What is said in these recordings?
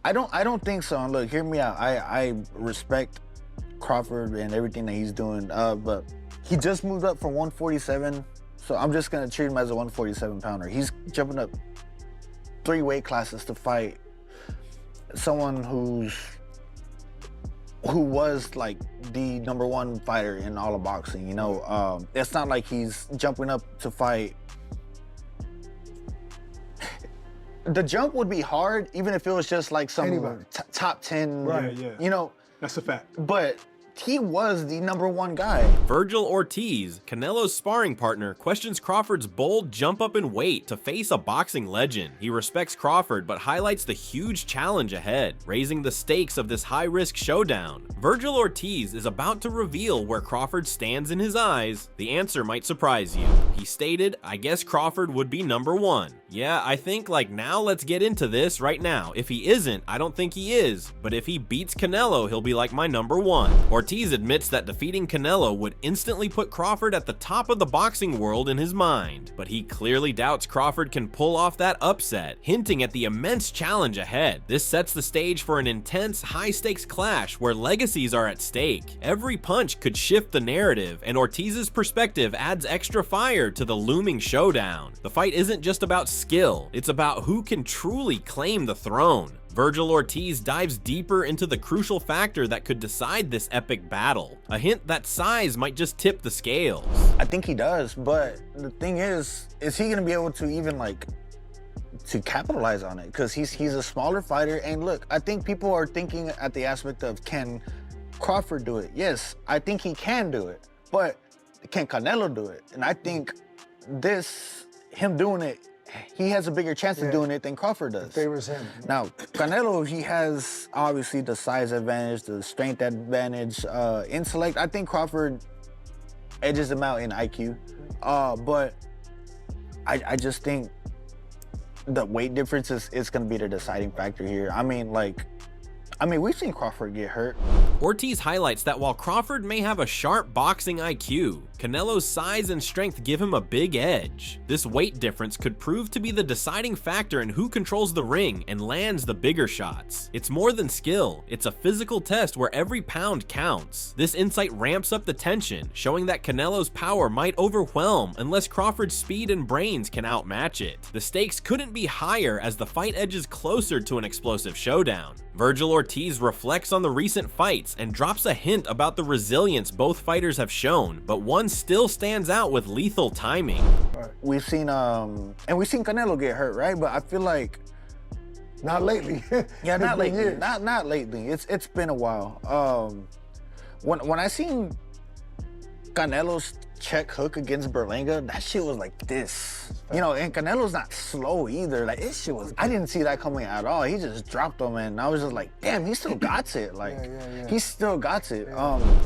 I don't think so. And look, hear me out. I respect Crawford and everything that he's doing, but he just moved up from 147, so I'm just gonna treat him as a 147 pounder. He's jumping up 3 weight classes to fight someone who was like the #1 fighter in all of boxing, you know? It's not like he's jumping up to fight. The jump would be hard, even if it was just like some top 10, right, yeah. You know? That's a fact. But he was the #1 guy. Vergil Ortiz, Canelo's sparring partner, questions Crawford's bold jump up in weight to face a boxing legend. He respects Crawford, but highlights the huge challenge ahead, raising the stakes of this high-risk showdown. Vergil Ortiz is about to reveal where Crawford stands in his eyes. The answer might surprise you. He stated, "I guess Crawford would be #1. Yeah, I think like now let's get into this right now. If he isn't, I don't think he is, but if he beats Canelo, he'll be like my #1. Ortiz admits that defeating Canelo would instantly put Crawford at the top of the boxing world in his mind, but he clearly doubts Crawford can pull off that upset, hinting at the immense challenge ahead. This sets the stage for an intense, high-stakes clash where legacies are at stake. Every punch could shift the narrative, and Ortiz's perspective adds extra fire to the looming showdown. The fight isn't just about skill, it's about who can truly claim the throne. Vergil Ortiz dives deeper into the crucial factor that could decide this epic battle, a hint that size might just tip the scales. I think he does, but the thing is he gonna be able to even like to capitalize on it? Because he's a smaller fighter, and look, I think people are thinking at the aspect of, can Crawford do it? Yes, I think he can do it, but can Canelo do it? And I think him doing it, he has a bigger chance of doing it than Crawford does. It favors him. Now, Canelo, he has obviously the size advantage, the strength advantage, intellect. I think Crawford edges him out in IQ. But I just think the weight difference is going to be the deciding factor here. I mean, we've seen Crawford get hurt. Ortiz highlights that while Crawford may have a sharp boxing IQ, Canelo's size and strength give him a big edge. This weight difference could prove to be the deciding factor in who controls the ring and lands the bigger shots. It's more than skill, it's a physical test where every pound counts. This insight ramps up the tension, showing that Canelo's power might overwhelm unless Crawford's speed and brains can outmatch it. The stakes couldn't be higher as the fight edges closer to an explosive showdown. Vergil Ortiz reflects on the recent fights and drops a hint about the resilience both fighters have shown, but one still stands out with lethal timing. We've seen Canelo get hurt, right? But I feel like not lately. Yeah, not lately. Not lately. It's been a while. When I seen Canelo's check hook against Berlanga, that shit was like this. You know, and Canelo's not slow either. Like, this shit was, I didn't see that coming at all. He just dropped him, and I was just like, damn, he still got it. Like, he still got it.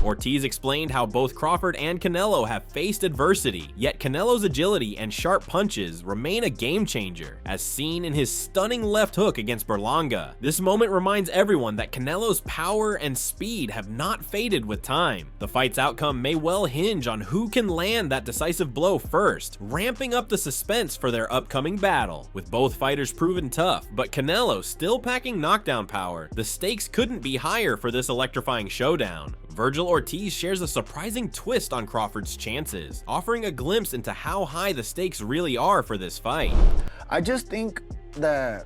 Ortiz explained how both Crawford and Canelo have faced adversity, yet Canelo's agility and sharp punches remain a game changer, as seen in his stunning left hook against Berlanga. This moment reminds everyone that Canelo's power and speed have not faded with time. The fight's outcome may well hinge on who can land that decisive blow first, ramping up the suspense for their upcoming battle. With both fighters proven tough, but Canelo still packing knockdown power, the stakes couldn't be higher for this electrifying showdown. Vergil Ortiz shares a surprising twist on Crawford's chances, offering a glimpse into how high the stakes really are for this fight. I just think that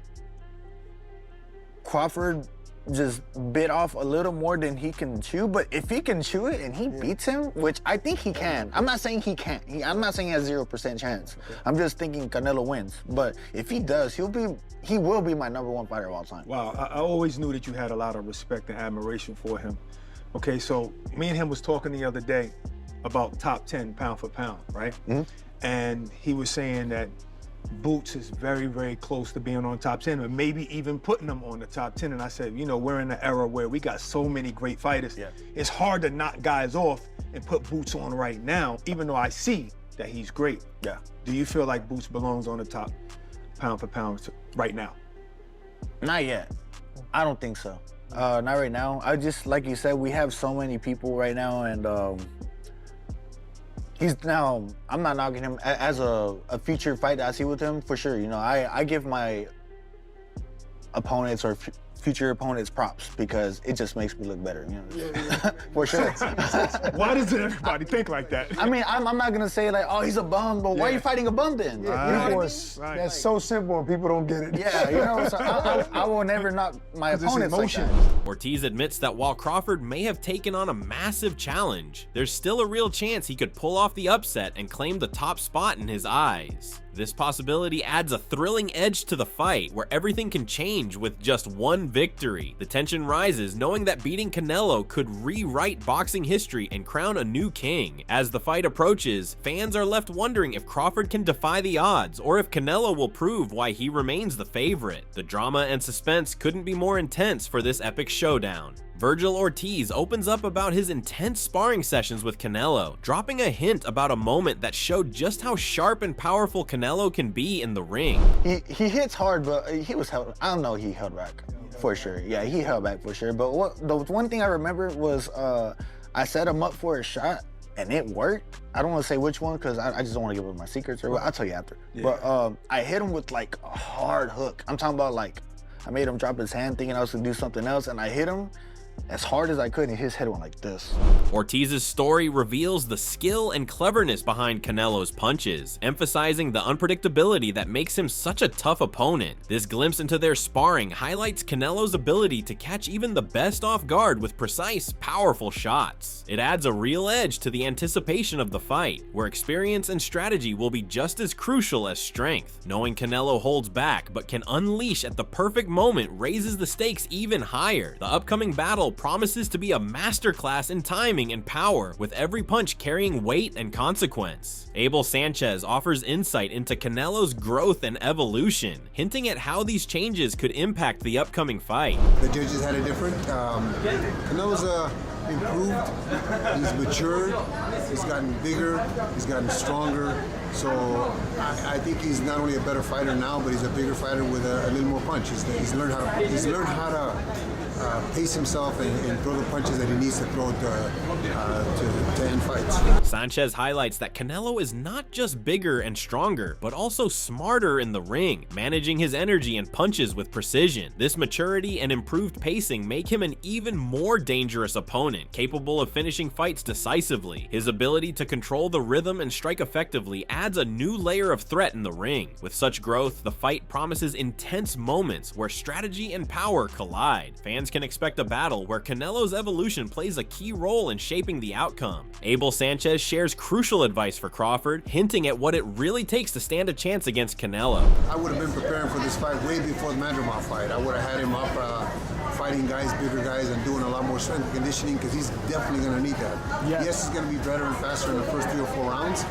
Crawford just bit off a little more than he can chew, but if he can chew it and he beats him, which I think he can. I'm not saying he can't. I'm not saying he has 0% chance. I'm just thinking Canelo wins. But if he does, he will be my #1 fighter of all time. Wow, I always knew that you had a lot of respect and admiration for him. Okay, so me and him was talking the other day about top 10 pound for pound, right? Mm-hmm. And he was saying that Boots is very, very close to being on top 10, or maybe even putting them on the top 10. And I said, you know, we're in an era where we got so many great fighters. Yeah. It's hard to knock guys off and put Boots on right now, even though I see that he's great. Yeah. Do you feel like Boots belongs on the top pound for pound right now? Not yet. I don't think so. Not right now. I just, like you said, we have so many people right now, and I'm not knocking him as a future fight I see with him, for sure. You know, I give my opponents or future opponents props because it just makes me look better, for sure. Why does everybody think like that? I mean, I'm not gonna say like, oh, he's a bum, but why are you fighting a bum then? That's so simple and people don't get it. Yeah, so I will never knock my opponents like that. Ortiz admits that while Crawford may have taken on a massive challenge, there's still a real chance he could pull off the upset and claim the top spot in his eyes. This possibility adds a thrilling edge to the fight where everything can change with just one victory. The tension rises knowing that beating Canelo could rewrite boxing history and crown a new king. As the fight approaches, fans are left wondering if Crawford can defy the odds or if Canelo will prove why he remains the favorite. The drama and suspense couldn't be more intense for this epic showdown. Vergil Ortiz opens up about his intense sparring sessions with Canelo, dropping a hint about a moment that showed just how sharp and powerful Canelo can be in the ring. He hits hard, but he was held. I don't know. He held back for sure. Yeah, he held back for sure. But the one thing I remember was I set him up for a shot and it worked. I don't want to say which one because I just don't want to give up my secrets or what. I'll tell you after. Yeah. But I hit him with like a hard hook. I'm talking about like I made him drop his hand thinking I was gonna do something else, and I hit him as hard as I could, and his head went like this. Ortiz's story reveals the skill and cleverness behind Canelo's punches, emphasizing the unpredictability that makes him such a tough opponent. This glimpse into their sparring highlights Canelo's ability to catch even the best off guard with precise, powerful shots. It adds a real edge to the anticipation of the fight, where experience and strategy will be just as crucial as strength. Knowing Canelo holds back but can unleash at the perfect moment raises the stakes even higher. The upcoming battle promises to be a masterclass in timing and power, with every punch carrying weight and consequence. Abel Sanchez offers insight into Canelo's growth and evolution, hinting at how these changes could impact the upcoming fight. The judges had it different. Canelo's improved, he's matured, he's gotten bigger, he's gotten stronger. So I think he's not only a better fighter now, but he's a bigger fighter with a little more punch. He's learned how to pace himself and throw the punches that he needs to throw to end fights. Sanchez highlights that Canelo is not just bigger and stronger, but also smarter in the ring, managing his energy and punches with precision. This maturity and improved pacing make him an even more dangerous opponent, capable of finishing fights decisively. His ability to control the rhythm and strike effectively adds a new layer of threat in the ring. With such growth, the fight promises intense moments where strategy and power collide. Fans can expect a battle where Canelo's evolution plays a key role in shaping the outcome. Abel Sanchez shares crucial advice for Crawford, hinting at what it really takes to stand a chance against Canelo. I would have been preparing for this fight way before the Mandrama fight. I would have had him up fighting guys, bigger guys, and doing a lot more strength and conditioning because he's definitely going to need that. Yes, he's going to be better and faster in the first 3 or 4 rounds,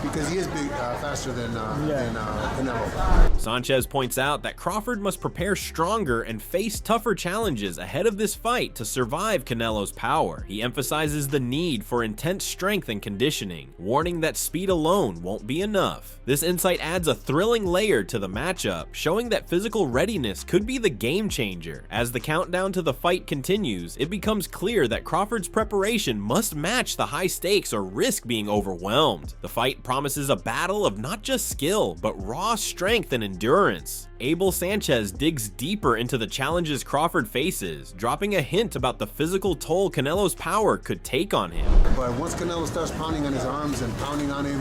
because he is big, faster than Canelo. Sanchez points out that Crawford must prepare stronger and face tougher challenges ahead of this fight to survive Canelo's power. He emphasizes the need for intense strength and conditioning, warning that speed alone won't be enough. This insight adds a thrilling layer to the matchup, showing that physical readiness could be the game changer. As the countdown to the fight continues, it becomes clear that Crawford's preparation must match the high stakes or risk being overwhelmed. The fight promises a battle of not just skill, but raw strength and endurance. Abel Sanchez digs deeper into the challenges Crawford faces, dropping a hint about the physical toll Canelo's power could take on him. But once Canelo starts pounding on his arms and pounding on him,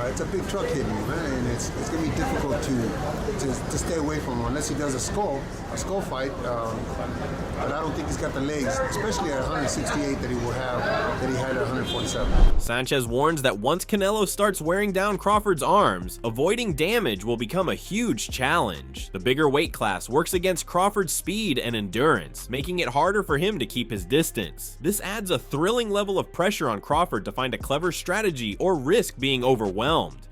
it's a big truck hitting you, man, and it's going to be difficult to stay away from him unless he does a skull fight. But I don't think he's got the legs, especially at 168 that he had at 147. Sanchez warns that once Canelo starts wearing down Crawford's arms, avoiding damage will become a huge challenge. The bigger weight class works against Crawford's speed and endurance, making it harder for him to keep his distance. This adds a thrilling level of pressure on Crawford to find a clever strategy or risk being overwhelmed.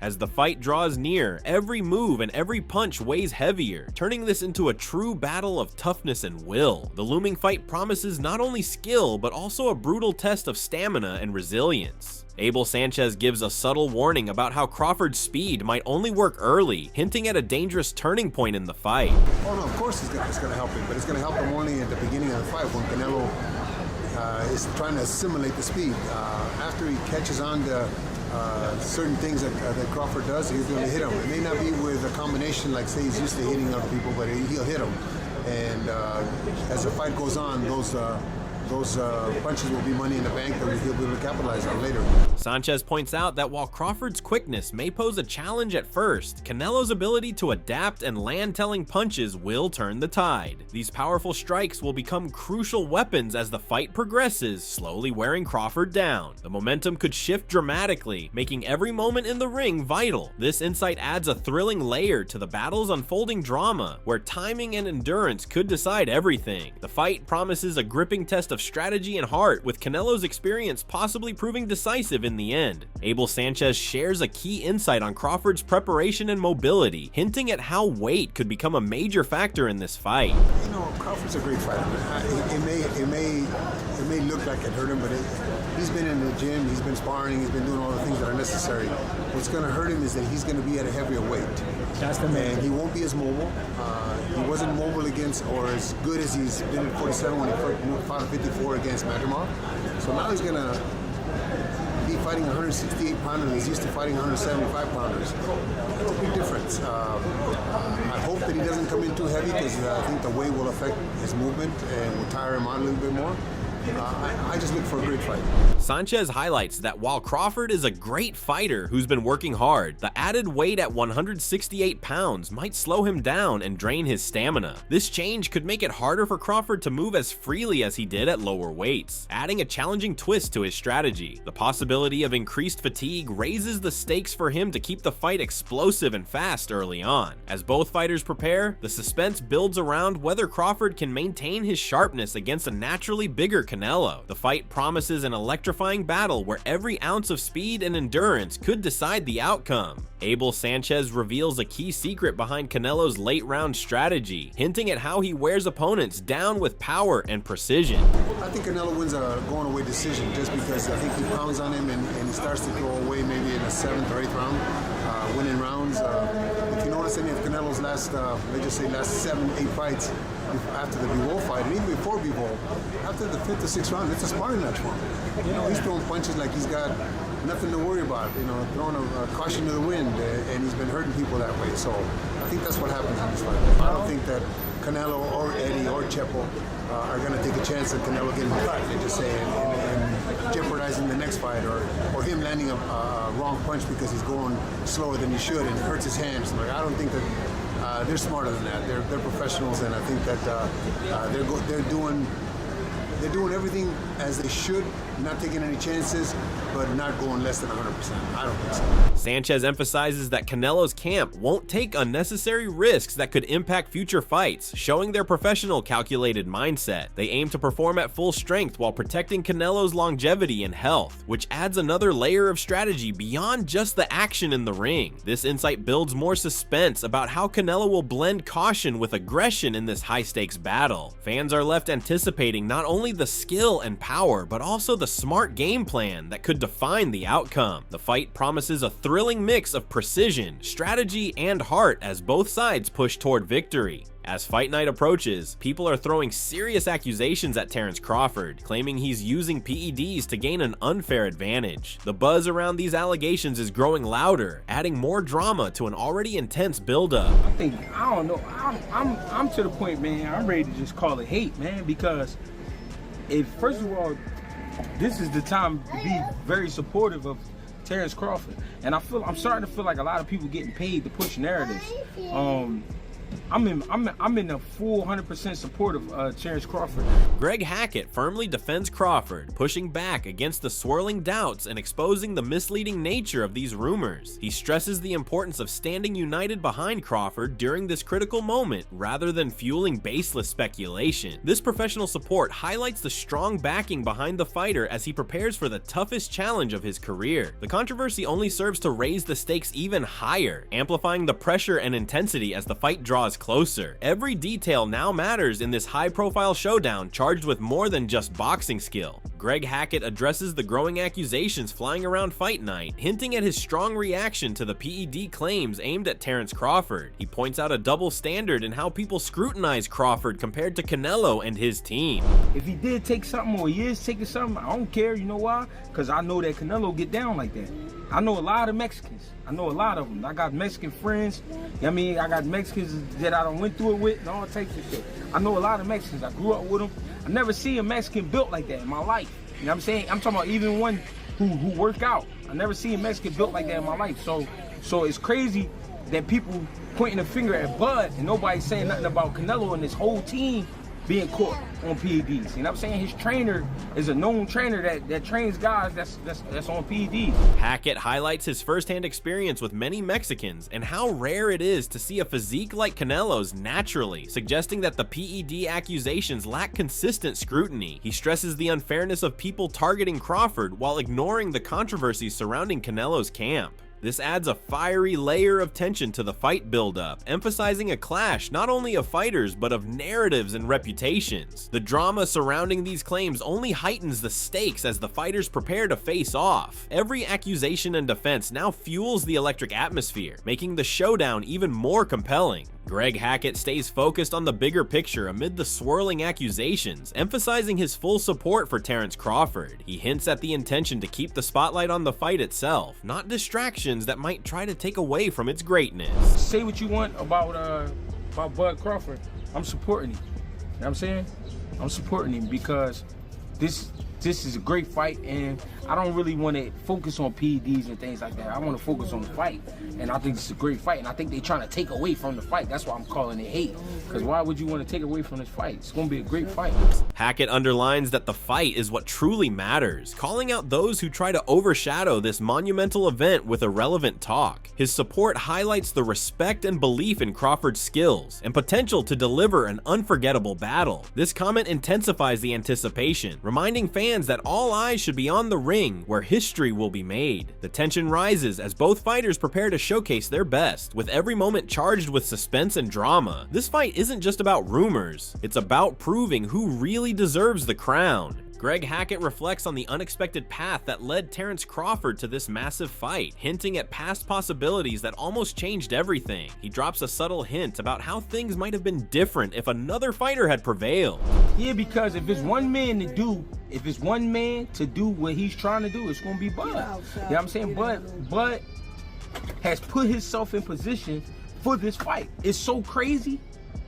As the fight draws near, every move and every punch weighs heavier, turning this into a true battle of toughness and will. The looming fight promises not only skill, but also a brutal test of stamina and resilience. Abel Sanchez gives a subtle warning about how Crawford's speed might only work early, hinting at a dangerous turning point in the fight. Oh no, of course it's going to help him, but it's going to help him only at the beginning of the fight when Canelo is trying to assimilate the speed. After he catches on to certain things that Crawford does, he's going to hit him. It may not be with a combination like, say, he's used to hitting other people, but he'll hit him. And as the fight goes on, those punches will be money in the bank that he'll be able to capitalize on later. Sanchez points out that while Crawford's quickness may pose a challenge at first, Canelo's ability to adapt and land telling punches will turn the tide. These powerful strikes will become crucial weapons as the fight progresses, slowly wearing Crawford down. The momentum could shift dramatically, making every moment in the ring vital. This insight adds a thrilling layer to the battle's unfolding drama, where timing and endurance could decide everything. The fight promises a gripping test of strategy and heart, with Canelo's experience possibly proving decisive in the end. Abel Sanchez shares a key insight on Crawford's preparation and mobility, hinting at how weight could become a major factor in this fight. You know, Crawford's a great fighter. It may look like it hurt him, but he's been in the gym, he's been sparring, he's been doing all the things that are necessary. What's going to hurt him is that he's going to be at a heavier weight. That's the main. And he won't be as mobile. He wasn't mobile against, or as good as he's been at 47 when he fought at 54 against Madrimov. So now he's going to be fighting 168 pounders. He's used to fighting 175 pounders. It's a big difference. I hope that he doesn't come in too heavy, because I think the weight will affect his movement and will tire him out a little bit more. I just look for a great fight. Sanchez highlights that while Crawford is a great fighter who's been working hard, the added weight at 168 pounds might slow him down and drain his stamina. This change could make it harder for Crawford to move as freely as he did at lower weights, adding a challenging twist to his strategy. The possibility of increased fatigue raises the stakes for him to keep the fight explosive and fast early on. As both fighters prepare, the suspense builds around whether Crawford can maintain his sharpness against a naturally bigger Canelo. The fight promises an electrifying battle where every ounce of speed and endurance could decide the outcome. Abel Sanchez reveals a key secret behind Canelo's late round strategy, hinting at how he wears opponents down with power and precision. I think Canelo wins a going away decision, just because I think he pounds on him and he starts to go away maybe in the 7th or 8th round, winning rounds. If you notice any of Canelo's last, let's just say last 7, 8 fights after the Bivol fight, and even before Bivol, after the 5th or 6th round, it's a sparring match for him. You know, he's throwing punches like he's got nothing to worry about, you know, throwing a caution to the wind, and he's been hurting people that way. So I think that's what happens in this fight. I don't think that Canelo or Eddie or Chepo are going to take a chance of Canelo getting cut, and just say, and jeopardizing the next fight, or him landing a wrong punch because he's going slower than he should and it hurts his hands. Like, I don't think that they're smarter than that. They're professionals, and I think that they're doing everything as they should, not taking any chances, but not going less than 100%. I don't think so. Sanchez emphasizes that Canelo's camp won't take unnecessary risks that could impact future fights, showing their professional, calculated mindset. They aim to perform at full strength while protecting Canelo's longevity and health, which adds another layer of strategy beyond just the action in the ring. This insight builds more suspense about how Canelo will blend caution with aggression in this high-stakes battle. Fans are left anticipating not only the skill and power, but also the smart game plan that could define the outcome. The fight promises a thrilling mix of precision, strategy, and heart as both sides push toward victory. As fight night approaches, people are throwing serious accusations at Terence Crawford, claiming he's using PEDs to gain an unfair advantage. The buzz around these allegations is growing louder, adding more drama to an already intense buildup. I don't know, I'm to the point, man, I'm ready to just call it hate, man, because first of all, this is the time to be very supportive of Terence Crawford, and I'm starting to feel like a lot of people getting paid to push narratives. I'm in a full 100% support of Terence Crawford. Greg Hackett firmly defends Crawford, pushing back against the swirling doubts and exposing the misleading nature of these rumors. He stresses the importance of standing united behind Crawford during this critical moment rather than fueling baseless speculation. This professional support highlights the strong backing behind the fighter as he prepares for the toughest challenge of his career. The controversy only serves to raise the stakes even higher, amplifying the pressure and intensity as the fight draws closer. Every detail now matters in this high-profile showdown charged with more than just boxing skill. Greg Hackett addresses the growing accusations flying around Fight Night, hinting at his strong reaction to the PED claims aimed at Terence Crawford. He points out a double standard in how people scrutinize Crawford compared to Canelo and his team. If he did take something or he is taking something, I don't care. You know why? Because I know that Canelo get down like that. I know a lot of Mexicans. I know a lot of them. I got Mexican friends. You know what I mean? I got Mexicans that I done went through it with and all types of shit. I know a lot of Mexicans. I grew up with them. I never seen a Mexican built like that in my life. You know what I'm saying? I'm talking about even one who work out. I never seen a Mexican built like that in my life. So it's crazy that people pointing a finger at Bud and nobody saying nothing about Canelo and his whole team being caught on PEDs. You know what I'm saying? His trainer is a known trainer that trains guys that's on PEDs. Hackett highlights his firsthand experience with many Mexicans and how rare it is to see a physique like Canelo's naturally, suggesting that the PED accusations lack consistent scrutiny. He stresses the unfairness of people targeting Crawford while ignoring the controversies surrounding Canelo's camp. This adds a fiery layer of tension to the fight buildup, emphasizing a clash not only of fighters but of narratives and reputations. The drama surrounding these claims only heightens the stakes as the fighters prepare to face off. Every accusation and defense now fuels the electric atmosphere, making the showdown even more compelling. Greg Hackett stays focused on the bigger picture amid the swirling accusations, emphasizing his full support for Terence Crawford. He hints at the intention to keep the spotlight on the fight itself, not distractions that might try to take away from its greatness. Say what you want about Bud Crawford. I'm supporting him. You know what I'm saying? I'm supporting him because this is a great fight, and I don't really want to focus on PEDs and things like that. I want to focus on the fight, and I think it's a great fight, and I think they're trying to take away from the fight. That's why I'm calling it hate, because why would you want to take away from this fight? It's going to be a great fight. Hackett underlines that the fight is what truly matters, calling out those who try to overshadow this monumental event with irrelevant talk. His support highlights the respect and belief in Crawford's skills and potential to deliver an unforgettable battle. This comment intensifies the anticipation, reminding fans that all eyes should be on the ring where history will be made. The tension rises as both fighters prepare to showcase their best, with every moment charged with suspense and drama. This fight isn't just about rumors, it's about proving who really deserves the crown. Greg Hackett reflects on the unexpected path that led Terence Crawford to this massive fight, hinting at past possibilities that almost changed everything. He drops a subtle hint about how things might have been different if another fighter had prevailed. Yeah, because if it's one man to do what he's trying to do, it's gonna be Bud. You know what I'm saying? Bud has put himself in position for this fight. It's so crazy.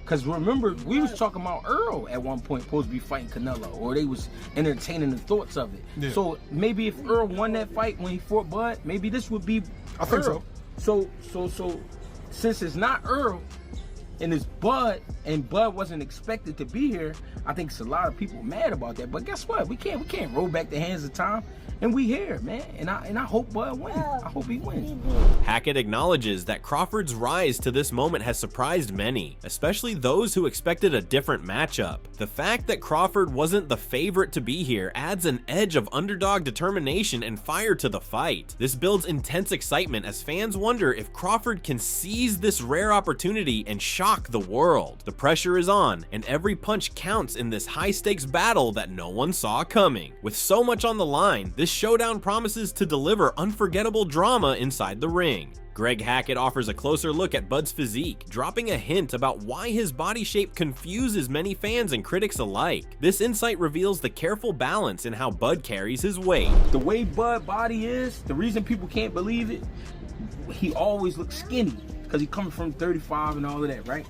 Because remember, we was talking about Earl at one point supposed to be fighting Canelo, or they was entertaining the thoughts of it. Yeah. So maybe if Earl won that fight when he fought Bud, maybe this would be I think Earl. So since it's not Earl and it's Bud, and Bud wasn't expected to be here, I think it's a lot of people mad about that. But guess what? We can't roll back the hands of time. And we here, man, and I hope Bud wins. I hope he wins. Hackett acknowledges that Crawford's rise to this moment has surprised many, especially those who expected a different matchup. The fact that Crawford wasn't the favorite to be here adds an edge of underdog determination and fire to the fight. This builds intense excitement as fans wonder if Crawford can seize this rare opportunity and shock the world. The pressure is on, and every punch counts in this high-stakes battle that no one saw coming. With so much on the line, this showdown promises to deliver unforgettable drama inside the ring. Greg Hackett offers a closer look at Bud's physique, dropping a hint about why his body shape confuses many fans and critics alike. This insight reveals the careful balance in how Bud carries his weight. The way Bud's body is, the reason people can't believe it, he always looks skinny because he's coming from 35 and all of that, right?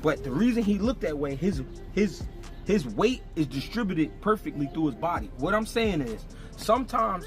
But the reason he looked that way, his weight is distributed perfectly through his body. What I'm saying is, sometimes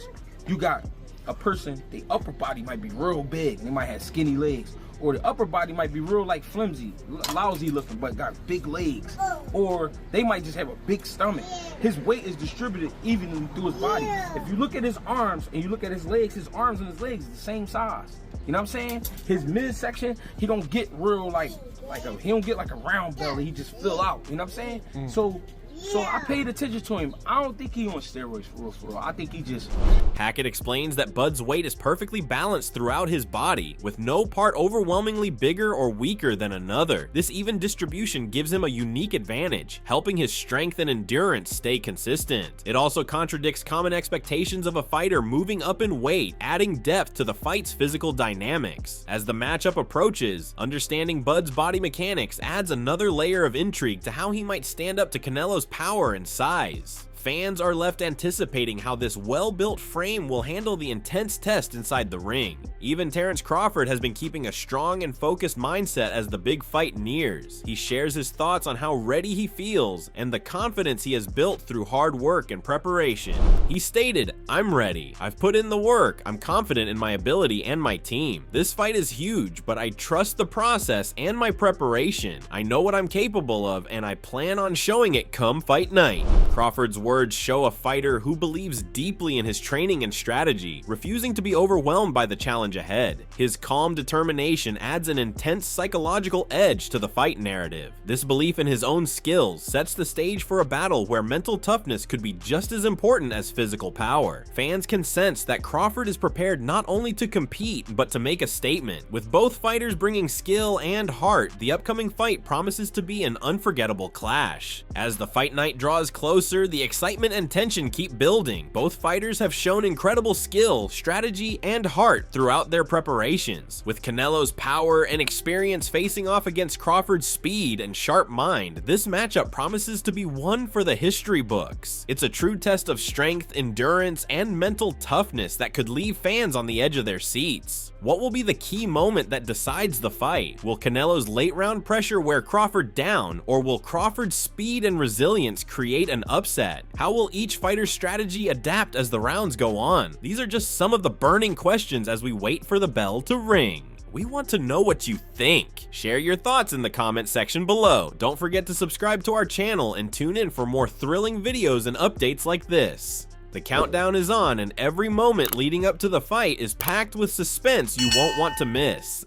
you got a person, the upper body might be real big, and they might have skinny legs, or the upper body might be real like flimsy, lousy looking, but got big legs, or they might just have a big stomach. His weight is distributed evenly through his body. If you look at his arms and you look at his legs, his arms and his legs are the same size. You know what I'm saying? His midsection, he don't get real he don't get like a round belly, he just fill out. You know what I'm saying? So So I paid attention to him. I don't think he on steroids for real. I think he just... Hackett explains that Bud's weight is perfectly balanced throughout his body, with no part overwhelmingly bigger or weaker than another. This even distribution gives him a unique advantage, helping his strength and endurance stay consistent. It also contradicts common expectations of a fighter moving up in weight, adding depth to the fight's physical dynamics. As the matchup approaches, understanding Bud's body mechanics adds another layer of intrigue to how he might stand up to Canelo's power and size. Fans are left anticipating how this well-built frame will handle the intense test inside the ring. Even Terence Crawford has been keeping a strong and focused mindset as the big fight nears. He shares his thoughts on how ready he feels and the confidence he has built through hard work and preparation. He stated, "I'm ready. I've put in the work. I'm confident in my ability and my team. This fight is huge, but I trust the process and my preparation. I know what I'm capable of, and I plan on showing it come fight night." Crawford's words show a fighter who believes deeply in his training and strategy, refusing to be overwhelmed by the challenge ahead. His calm determination adds an intense psychological edge to the fight narrative. This belief in his own skills sets the stage for a battle where mental toughness could be just as important as physical power. Fans can sense that Crawford is prepared not only to compete, but to make a statement. With both fighters bringing skill and heart, the upcoming fight promises to be an unforgettable clash. As the fight night draws closer, the excitement and tension keep building. Both fighters have shown incredible skill, strategy, and heart throughout their preparations. With Canelo's power and experience facing off against Crawford's speed and sharp mind, this matchup promises to be one for the history books. It's a true test of strength, endurance, and mental toughness that could leave fans on the edge of their seats. What will be the key moment that decides the fight? Will Canelo's late round pressure wear Crawford down, or will Crawford's speed and resilience create an upset? How will each fighter's strategy adapt as the rounds go on? These are just some of the burning questions as we wait for the bell to ring. We want to know what you think. Share your thoughts in the comment section below. Don't forget to subscribe to our channel and tune in for more thrilling videos and updates like this. The countdown is on, and every moment leading up to the fight is packed with suspense you won't want to miss.